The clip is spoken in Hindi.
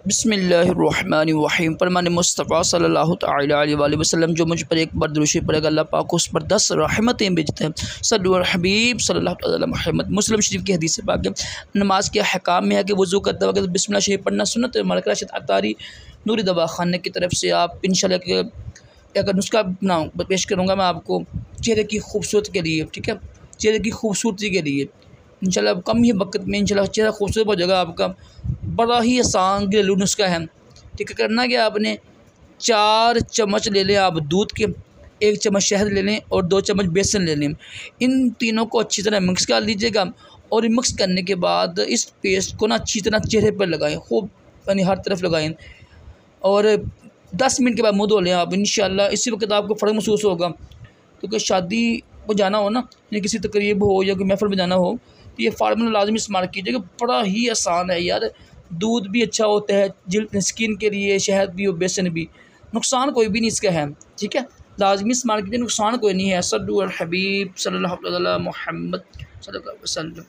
बिस्मिल्लाहिर्रहमानिर्रहीम। फरमान मुस्तफ़ा सल्लल्लाहु तआला अलैहि वसल्लम जो मुझ पर एक बार दुरूद शरीफ पढ़ेगा अल्लाह पाक उस पर 10 रहमतें भेजते हैं। सल्लल्लाहु अलैहि हबीब सल्लल्लाहु अलैहि मोहम्मद। मुस्लिम शरीफ की हदीस से पाक है। नमाज के अहकाम में है कि वज़ू करते वक्त बिस्मिल्लाह शरीफ पढ़ना सुन्नत है। मलका राशिद अतारी नूरी दवा खाने की तरफ से आप इंशाल्लाह के एक नुस्खा पेश करूँगा मैं आपको चेहरे की खूबसूरती के लिए, ठीक है, चेहरे की खूबसूरती के लिए इंशाल्लाह कम ही वक्त में इंशाल्लाह चेहरा खूबसूरत हो जाएगा आपका। बड़ा ही आसान घरेलू नुस्खा है, ठीक है। करना क्या, आपने 4 चम्मच ले लें आप दूध के, 1 चम्मच शहद ले लें और 2 चम्मच बेसन ले लें। इन तीनों को अच्छी तरह मिक्स कर लीजिएगा और मिक्स करने के बाद इस पेस्ट को ना अच्छी तरह चेहरे पर लगाएं, खूब यानी हर तरफ लगाएं और 10 मिनट के बाद मुँह धो लें आप। इंशाल्लाह इसी वक्त आपको फ़र्क महसूस होगा। क्योंकि शादी को जाना हो ना, या किसी तकरीब हो या कोई महफिल में जाना हो, तो ये फार्मूला लाजमी इस्तेमाल कीजिएगा। बड़ा ही आसान है यार। दूध भी अच्छा होता है जिल्द स्किन के लिए, शहद भी और बेसन भी, नुकसान कोई भी नहीं इसका है, ठीक है। लाजमी इस्तेमाल कीजिए, नुकसान कोई नहीं है। सल्लल्लाहु अलैहि हबीब सल्लल्लाहु अलैहि मोहम्मद सल्लल्लाहु अलैहि वसल्लम।